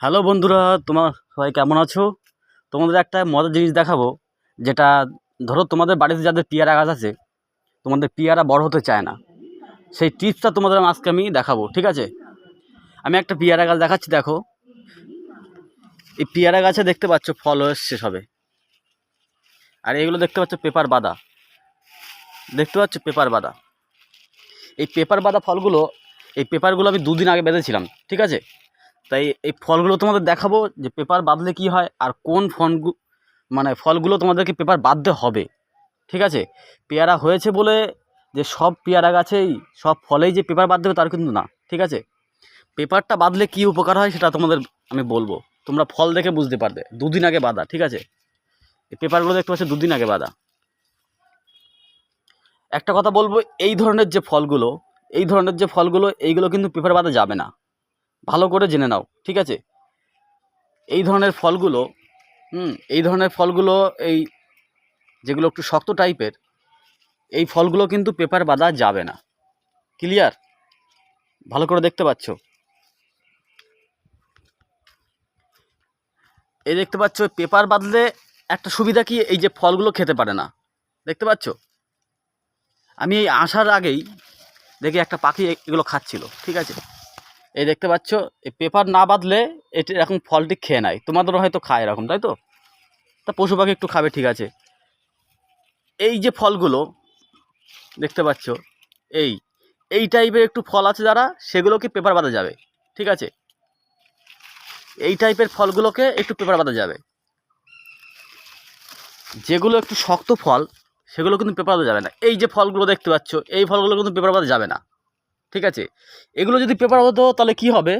Hello বন্ধুরা, তোমার সবাই কেমন আছো? তোমাদের একটা মজার জিনিস দেখাবো, যেটা ধরো তোমাদের বাড়িতে যাদের পেয়ারা গাছ আছে, তোমাদের পেয়ারা বড় হতে চায় না, সেই টিপসটা তোমাদের আজকে আমি দেখাবো। ঠিক আছে, আমি একটা পেয়ারা গাছ দেখাচ্ছি। দেখো, এই পেয়ারা গাছে দেখতে পাচ্ছ ফল এসছে সবে, আর এগুলো দেখতে পাচ্ছ পেপার বাঁধা। দেখতে পাচ্ছ পেপার বাঁধা, এই পেপার বাঁধা ফলগুলো, এই পেপারগুলো আমি দুদিন আগে বেঁধেছিলাম। ঠিক আছে, তাই এই ফলগুলো তোমাদের দেখাবো যে পেপার বাঁধলে কি হয়, আর কোন ফলগুলো তোমাদেরকে পেপার বাঁধতে হবে। ঠিক আছে, পেয়ারা হয়েছে বলে যে সব পেয়ারা গাছেই সব ফলেই যে পেপার বাঁধ দেবে তার কিন্তু না। ঠিক আছে, পেপারটা বাঁধলে কী উপকার হয় সেটা তোমাদের আমি বলবো, তোমরা ফল দেখে বুঝতে পারবে। দুদিন আগে বাঁধা। ঠিক আছে, এই পেপারগুলো দেখতে পাচ্ছ দুদিন আগে বাঁধা। একটা কথা বলবো, এই ধরনের যে ফলগুলো এইগুলো কিন্তু পেপার বাঁধা যাবে না, ভালো করে জেনে নাও। ঠিক আছে, এই ধরনের ফলগুলো এই যেগুলো একটু শক্ত টাইপের, এই ফলগুলো কিন্তু পেপার বাঁধা যাবে না। ক্লিয়ার? ভালো করে দেখতে পাচ্ছ, এই দেখতে পাচ্ছ পেপার বাঁধলে একটা সুবিধা কি, এই যে ফলগুলো খেতে পারে না। দেখতে পাচ্ছ, আমি এই আসার আগেই দেখি একটা পাখি এগুলো খাচ্ছিল। ঠিক আছে, এই দেখতে পাচ্ছ, এই পেপার না বাঁধলে এটি এরকম ফলটি খেয়ে নেয়। তোমাদেরও হয়তো খায় এরকম, তাই তো? তা পশু পাখি একটু খাবে। ঠিক আছে, এই যে ফলগুলো দেখতে পাচ্ছ, এই এই টাইপের একটু ফল আছে যারা, সেগুলোকে পেপার বাঁধা যাবে। ঠিক আছে, এই টাইপের ফলগুলোকে একটু পেপার বাঁধা যাবে। যেগুলো একটু শক্ত ফল সেগুলো কিন্তু পেপার বাঁধা যাবে না। এই যে ফলগুলো দেখতে পাচ্ছ, এই ফলগুলো কিন্তু পেপার বাঁধা যাবে না। ঠিক আছে, এগুলো যদি পেপার বাঁধো তাহলে কি হবে,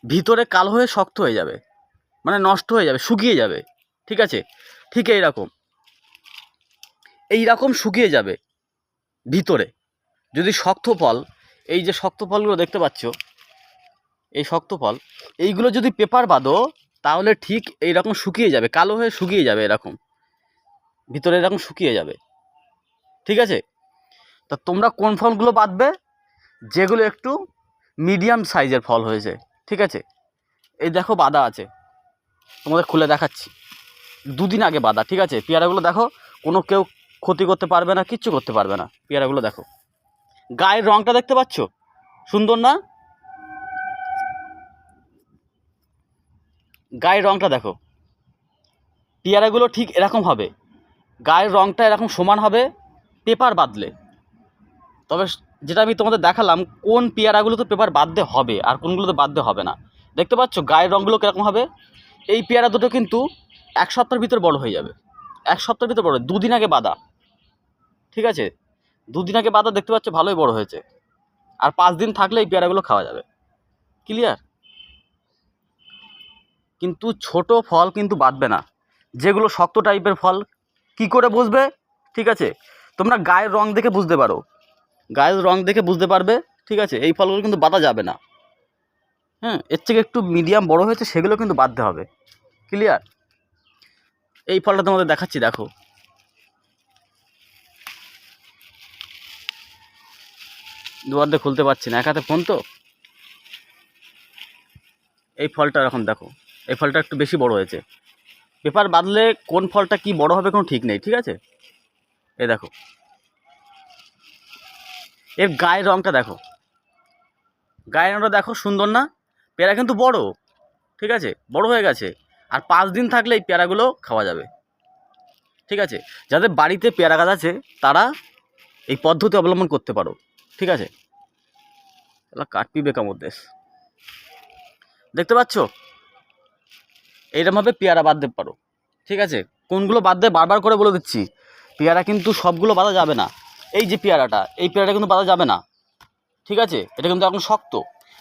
ভিতরে কালো হয়ে শক্ত হয়ে যাবে, মানে নষ্ট হয়ে যাবে, শুকিয়ে যাবে। ঠিক আছে, ঠিক এইরকম শুকিয়ে যাবে ভিতরে। যদি শক্ত ফল, এই যে শক্ত ফলগুলো দেখতে পাচ্ছ, এই শক্ত ফল এইগুলো যদি পেপার বাঁধো তাহলে ঠিক এইরকম শুকিয়ে যাবে, কালো হয়ে শুকিয়ে যাবে, এরকম ভিতরে এরকম শুকিয়ে যাবে। ঠিক আছে, তা তোমরা কোন ফলগুলো বাঁধবে, যেগুলো একটু মিডিয়াম সাইজের ফল হয়েছে। ঠিক আছে, এই দেখো বাঁধা আছে, তোমাদের খুলে দেখাচ্ছি, দুদিন আগে বাঁধা। ঠিক আছে, পেয়ারাগুলো দেখো, কেউ ক্ষতি করতে পারবে না, কিচ্ছু করতে পারবে না। পেয়ারাগুলো দেখো, গায়ের রঙটা দেখতে পাচ্ছ, সুন্দর না? গায়ের রঙটা দেখো, পেয়ারাগুলো ঠিক এরকম হবে, গায়ের রঙটা এরকম সমান হবে পেপার বাঁধলে। তবে যেটা আমি তোমাদের দেখালাম, কোন পেয়ারাগুলো তো পেপার বাঁধতে হবে আর কোনগুলোতে বাঁধতে হবে না। দেখতে পাচ্ছ গায়ের রঙগুলো কীরকম হবে। এই পেয়ারা দুটো কিন্তু এক সপ্তাহের ভিতর বড় হয়ে যাবে, এক সপ্তাহের ভিতর বড়, দুদিন আগে বাঁধা। ঠিক আছে, দুদিন আগে বাঁধা, দেখতে পাচ্ছ ভালোই বড় হয়েছে, আর 5 দিন থাকলে এই পেয়ারাগুলো খাওয়া যাবে। ক্লিয়ার? কিন্তু ছোট ফল কিন্তু বাঁধবে না, যেগুলো শক্ত টাইপের ফল। কি করে বুঝবে? ঠিক আছে, তোমরা গায়ের রং দেখে বুঝতে পারো, গায়ের রং দেখে বুঝতে পারবে। ঠিক আছে, এই ফলগুলো কিন্তু বাঁধা যাবে না। হ্যাঁ, এর থেকে একটু মিডিয়াম বড় হয়েছে সেগুলো কিন্তু বাঁধতে হবে। ক্লিয়ার? এই ফলটা তোমাদের দেখাচ্ছি, দেখো, দুয়ার দিয়ে খুলতে পারছি না, এক হাতে ফোন তো। এই ফলটা এরকম দেখো, এই ফলটা একটু বেশি বড় হয়েছে। পেপার বাঁধলে কোন ফলটা কি বড় হবে কোনো ঠিক নেই। ঠিক আছে, এই দেখো, এর গায়ের রঙটা দেখো, গায়ের রঙটা দেখো, সুন্দর না? পেয়ারা কিন্তু বড়, ঠিক আছে, বড় হয়ে গেছে, আর 5 দিন থাকলে এই পেয়ারাগুলো খাওয়া যাবে। ঠিক আছে, যাদের বাড়িতে পেয়ারা গাছ আছে তারা এই পদ্ধতি অবলম্বন করতে পারো। ঠিক আছে, এলা কাটপি বেকামোর দেশ। দেখতে পাচ্ছ, এইরকমভাবে পেয়ারা বাঁধতে পারো। ঠিক আছে, কোনগুলো বাঁধতে বারবার করে বলে দিচ্ছি, পেয়ারা কিন্তু সবগুলো বাঁধা যাবে না। এই যে পেয়ারাটা, এই পেয়ারাটা কিন্তু বাঁধা যাবে না। ঠিক আছে, এটা কিন্তু এখন শক্ত।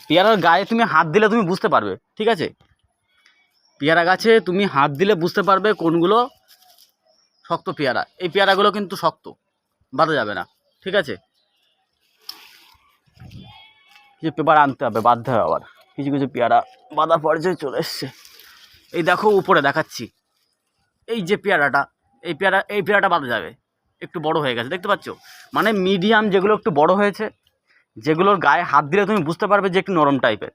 পেয়ারার গায়ে তুমি হাত দিলে তুমি বুঝতে পারবে। ঠিক আছে, পেয়ারা গাছে তুমি হাত দিলে বুঝতে পারবে কোনগুলো শক্ত পেয়ারা। এই পেয়ারাগুলো কিন্তু শক্ত, বাঁধা যাবে না। ঠিক আছে, কিছু পেপার আনতে হবে, বাঁধতে হবে আবার। কিছু কিছু পেয়ারা বাঁধার পর্যায়ে চলে এসছে। এই দেখো উপরে দেখাচ্ছি, এই যে পেয়ারাটা, এই পেয়ারাটা বাঁধা যাবে, একটু বড় হয়ে গেছে। দেখতে পাচ্ছ, মানে মিডিয়াম যেগুলো একটু বড় হয়েছে, যেগুলোর গায়ে হাত দিলে তুমি বুঝতে পারবে যে একটু নরম টাইপের,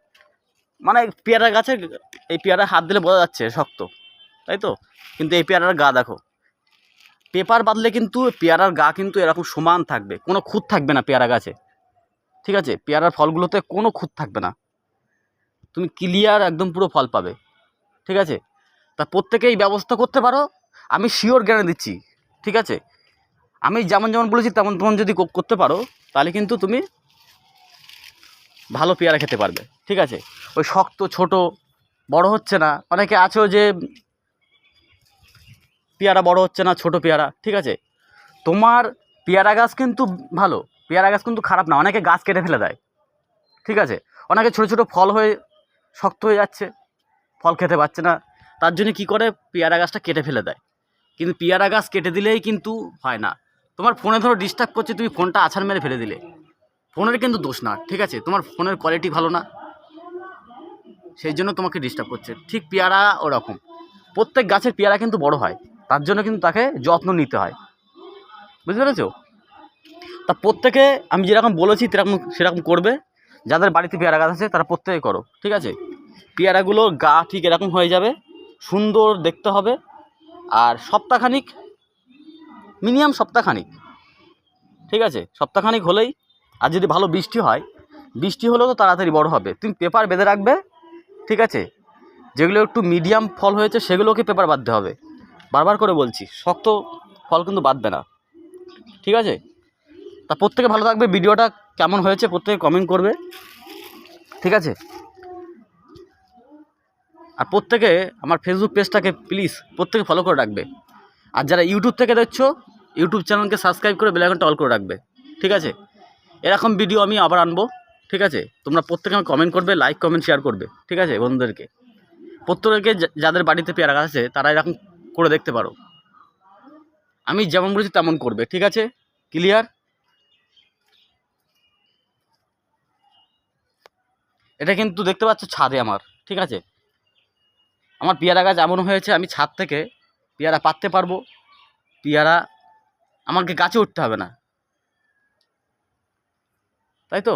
মানে পেয়ারা গাছের এই পেয়ারা হাত দিলে বোঝা যাচ্ছে শক্ত, তাই তো? কিন্তু এই পেয়ারার গা দেখো, পেপার বাঁধলে কিন্তু পেয়ারার গা কিন্তু এরকম সমান থাকবে, কোনো খুঁত থাকবে না পেয়ারা গাছে, ঠিক আছে? পেয়ারার ফলগুলোতে কোনো খুঁত থাকবে না, তুমি ক্লিয়ার একদম পুরো ফল পাবে, ঠিক আছে? তা প্রত্যেকেই ব্যবস্থা করতে পারো, আমি শিওর গ্যারান্টি দিচ্ছি, ঠিক আছে? আমি যেমন যেমন বলেছি তেমন তেমন যদি করতে পারো, তাহলে কিন্তু তুমি ভালো পেয়ারা খেতে পারবে, ঠিক আছে? ওই শক্ত ছোট বড় হচ্ছে না, অনেকে আছেও যে পেয়ারা বড় হচ্ছে না, ছোট পেয়ারা, ঠিক আছে? তোমার পেয়ারা গাছ কিন্তু ভালো, পেয়ারা গাছ কিন্তু খারাপ না, অনেকে গাছ কেটে ফেলে দেয়, ঠিক আছে? অনেকে ছোটো ছোটো ফল হয়ে শক্ত হয়ে যাচ্ছে, ফল খেতে পারছে না, তার জন্য কী করে পেয়ারা গাছটা কেটে ফেলে দেয়। কিন্তু পেয়ারা গাছ কেটে দিলেই কিন্তু হয় না, তোমার ফোনে ধরো ডিস্টার্ব করছে, তুমি ফোনটা আছাড় মেরে ফেলে দিলে, ফোনের কিন্তু দোষ না, ঠিক আছে? তোমার ফোনের কোয়ালিটি ভালো না, সেই জন্য তোমাকে ডিস্টার্ব করছে। ঠিক পেয়ারা ওরকম, প্রত্যেক গাছের পেয়ারা কিন্তু বড় হয়, তার জন্য কিন্তু তাকে যত্ন নিতে হয়, বুঝতে পেরেছো? তা প্রত্যেকে আমি যেরকম বলেছি সেরকম করবে, যাদের বাড়িতে পেয়ারা গাছ আছে তারা প্রত্যেকে করো, ঠিক আছে? পেয়ারাগুলোর গা ঠিক এরকম হয়ে যাবে, সুন্দর দেখতে হবে, আর সপ্তাহখানিক, মিনিমাম সপ্তাহখানিক, ঠিক আছে? সপ্তাহখানিক হলেই, আর যদি ভালো বৃষ্টি হয়, বৃষ্টি হলেও তো তাড়াতাড়ি বড় হবে, তুমি পেপার বেঁধে রাখবে, ঠিক আছে? যেগুলো একটু মিডিয়াম ফল হয়েছে সেগুলোকে পেপার বাঁধতে হবে, বারবার করে বলছি, শক্ত ফল কিন্তু বাঁধবে না, ঠিক আছে? তা প্রত্যেকে ভালো থাকবে, ভিডিওটা কেমন হয়েছে প্রত্যেকে কমেন্ট করবে, ঠিক আছে? আর প্রত্যেকে আমার ফেসবুক পেজটাকে প্লিজ প্রত্যেকে ফলো করে রাখবে, আর যারা ইউটিউব থেকে দেখছো ইউটিউব চ্যানেলকে সাবস্ক্রাইব করে বেল আইকনটা অল করে রাখবে, ঠিক আছে? এরকম ভিডিও আমি আবার আনবো, ঠিক আছে? তোমরা প্রত্যেকে আমার কমেন্ট করবে, লাইক কমেন্ট শেয়ার করবে, ঠিক আছে? বন্ধুদেরকে প্রত্যেকে যাদের বাড়িতে পেয়ারা গাছ আছে তারা এরকম করে দেখতে পারো, আমি যেমন বলেছি তেমন করবে, ঠিক আছে? ক্লিয়ার? এটা কিন্তু দেখতে পাচ্ছ ছাদে আমার, ঠিক আছে? আমার পেয়ারা গাছ এমন হয়েছে আমি ছাদ থেকে পেয়ারা পাততে পারবো, পেয়ারা আমাকে গাছে উঠতে হবে না, তাই তো?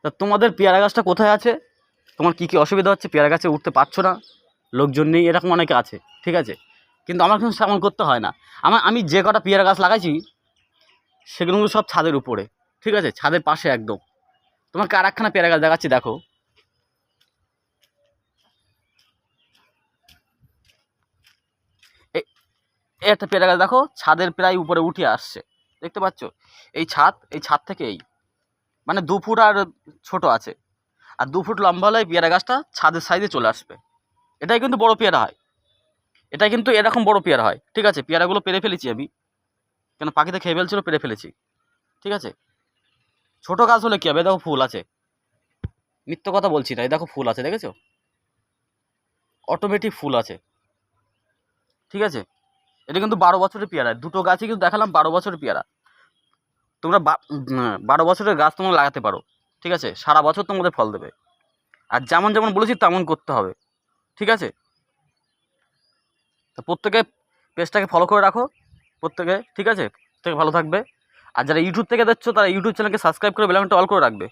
তা তোমাদের পেয়ারা গাছটা কোথায় আছে, তোমার কী কী অসুবিধা হচ্ছে, পেয়ারা গাছে উঠতে পারছো না, লোকজন নেই, এরকম অনেকে আছে, ঠিক আছে? কিন্তু আমার কিন্তু তেমন করতে হয় না, আমি যে কটা পেয়ারা গাছ লাগাইছি সেগুলো সব ছাদের উপরে, ঠিক আছে? ছাদের পাশে একদম, তোমাকে আর একখানা পেয়ারা গাছ দেখাচ্ছি, দেখো এই একটা পেয়ারা গাছ দেখো, ছাদের প্রায় উপরে উঠে আসছে, দেখতে পাচ্ছ? এই ছাদ থেকে মানে 2 ফুট আর ছোট আছে, আর 2 ফুট লম্বা হলে পেয়ারা গাছটা ছাদের সাইজে চলে আসবে, এটাই কিন্তু বড় পেয়ারা হয়, এটা কিন্তু এরকম বড় পেয়ারা হয়, ঠিক আছে? পেয়ারাগুলো পেরে ফেলেছি আমি, কেন পাখিতে খেয়ে ফেলছিল, পেরে ফেলেছি, ঠিক আছে? ছোট গাছ হলে কী হবে, দেখো ফুল আছে, মিথ্যে কথা বলছি না, এই দেখো ফুল আছে, দেখেছো? অটোমেটিক ফুল আছে, ঠিক আছে? এটা কিন্তু 12 বছরের পেয়ারা, দুটো গাছই কিন্তু দেখালাম 12 বছরের পেয়ারা, তোমরা 12 বছরের গাছ তোমরা লাগাতে পারো, ঠিক আছে? সারা বছর তোমাদের ফল দেবে, আর যেমন যেমন বলেছি তেমন করতে হবে, ঠিক আছে? তো প্রত্যেকে পেজটাকে ফলো করে রাখো, প্রত্যেকে, ঠিক আছে? প্রত্যেকে ভালো থাকবে, আর যারা ইউটিউব থেকে দেখছো তারা ইউটিউব চ্যানেলকে সাবস্ক্রাইব করে বেল আইকনটা অল করে রাখবে।